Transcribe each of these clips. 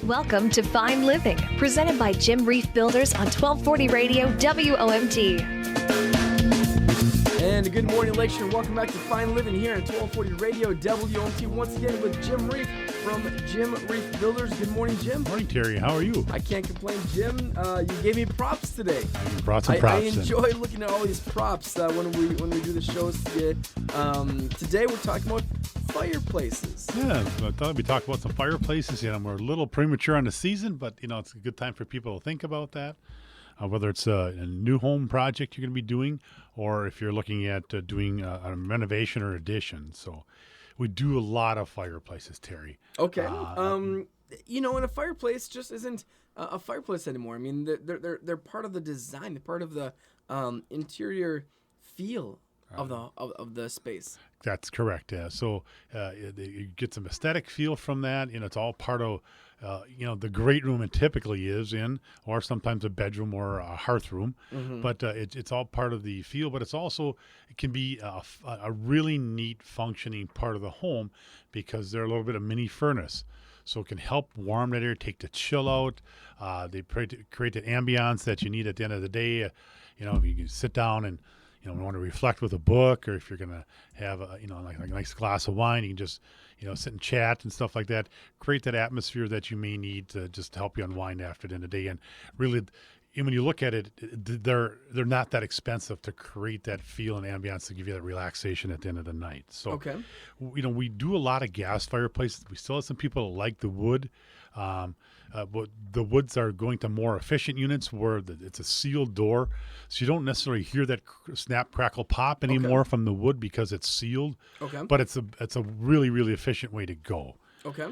Welcome to Fine Living, presented by Jim Reif Builders on 1240 Radio WOMT. And good morning, Lakeshore. Welcome back to Fine Living here on 1240 Radio WOMT. Once again with Jim Reif from Jim Reif Builders. Good morning, Jim. Morning, Terry. How are you? I can't complain, Jim. You gave me props today. I brought some props. I enjoy looking at all these props when we do the shows today. Today we're talking about fireplaces. Yeah, I thought we'd talk about some fireplaces. We're a little premature on the season, but it's a good time for people to think about that. Whether it's a new home project you're going to be doing, or if you're looking at doing a renovation or addition. So we do a lot of fireplaces, Terry. Okay. And a fireplace just isn't a fireplace anymore. I mean, they're part of the design. They're part of the interior feel of the space. That's correct. Yeah. So you get some aesthetic feel from that. It's all part of the great room it typically is in, or sometimes a bedroom or a hearth room. Mm-hmm. But it's all part of the feel. But it can be a really neat functioning part of the home because they're a little bit of mini furnace. So it can help warm that area, take the chill out. They create the ambiance that you need at the end of the day. If you can sit down and want to reflect with a book, or if you're going to have like a nice glass of wine, you can just sit and chat and stuff like that. Create that atmosphere that you may need to just help you unwind after the end of the day. And really, when you look at it, they're not that expensive to create that feel and ambiance to give you that relaxation at the end of the night. So, okay. We do a lot of gas fireplaces. We still have some people that like the wood. But the woods are going to more efficient units where it's a sealed door, so you don't necessarily hear that snap, crackle, pop anymore from the wood because it's sealed. Okay. But it's a really, really efficient way to go. Okay.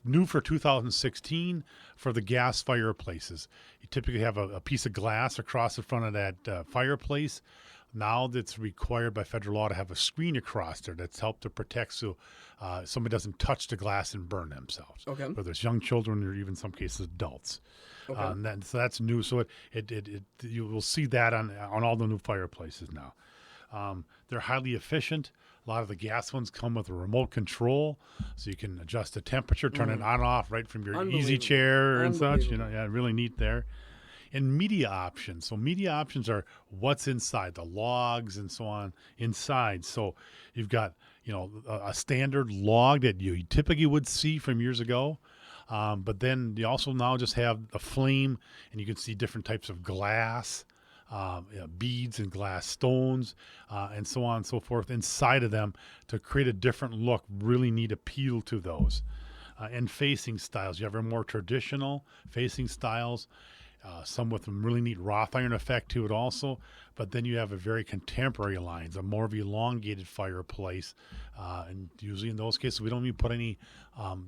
New for 2016 for the gas fireplaces. You typically have a piece of glass across the front of that fireplace. Now that's required by federal law to have a screen across there that's helped to protect so somebody doesn't touch the glass and burn themselves. Okay. Whether it's young children or even in some cases adults. Okay. So that's new. So you will see that on all the new fireplaces now. They're highly efficient. A lot of the gas ones come with a remote control, so you can adjust the temperature, turn it on and off right from your easy chair and such. Really neat there. And media options. So media options are what's inside, the logs and so on inside. So you've got, a standard log that you typically would see from years ago. But then you also now just have a flame, and you can see different types of glass, beads and glass stones, and so on and so forth inside of them to create a different look, really neat appeal to those. And facing styles. You have a more traditional facing styles. Some with a really neat wrought iron effect to it also, but then you have a very contemporary lines, a more of elongated fireplace, and usually in those cases we don't even put any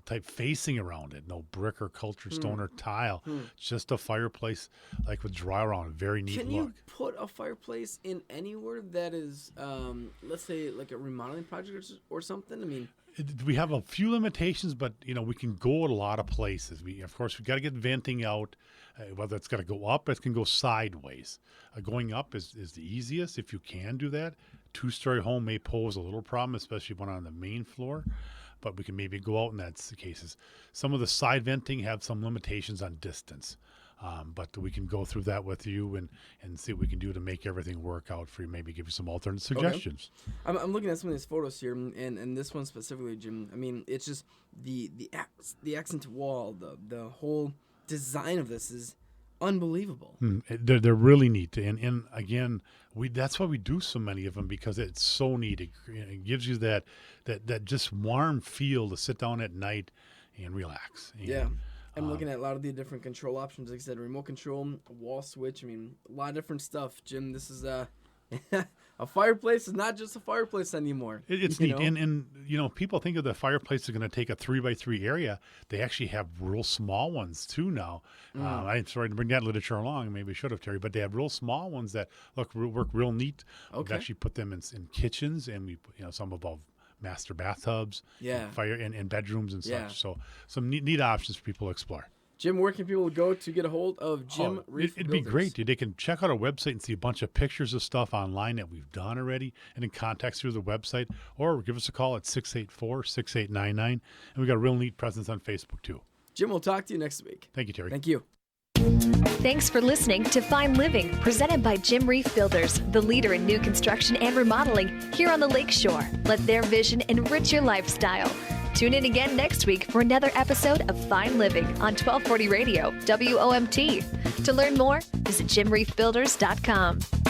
type facing around it, no brick or cultured stone or tile, just a fireplace like with dry around, very neat look. Can you put a fireplace in anywhere that is, let's say like a remodeling project or something? I mean, we have a few limitations, but we can go a lot of places. We got to get venting out. Whether it's got to go up, it can go sideways. Going up is the easiest if you can do that. 2-story home may pose a little problem, especially one on the main floor, but we can maybe go out in that cases. Some of the side venting have some limitations on distance, but we can go through that with you and see what we can do to make everything work out for you. Maybe give you some alternate suggestions. Okay. I'm looking at some of these photos here, and this one specifically, Jim. I mean, it's just the accent wall, the whole design of this is unbelievable. They're really neat, and again, that's why we do so many of them, because it's so neat. It gives you that just warm feel to sit down at night and relax. I'm looking at a lot of the different control options. Like I said, remote control, wall switch. I mean, a lot of different stuff. Jim, this is a fireplace is not just a fireplace anymore. It's neat. And people think of the fireplace is going to take a 3x3 area. They actually have real small ones too now. I'm sorry to bring that literature along. Maybe I should have, Terry, but they have real small ones that work real neat. Okay. We've actually put them in kitchens, and we some above master bathtubs, and bedrooms and such. So some neat options for people to explore. Jim, where can people go to get a hold of Jim Reif Builders? It'd be great. They can check out our website and see a bunch of pictures of stuff online that we've done already, and then contact us through the website, or give us a call at 684-6899. And we've got a real neat presence on Facebook, too. Jim, we'll talk to you next week. Thank you, Terry. Thank you. Thanks for listening to Fine Living, presented by Jim Reif Builders, the leader in new construction and remodeling here on the Lakeshore. Let their vision enrich your lifestyle. Tune in again next week for another episode of Fine Living on 1240 Radio, WOMT. To learn more, visit jimreifbuilders.com.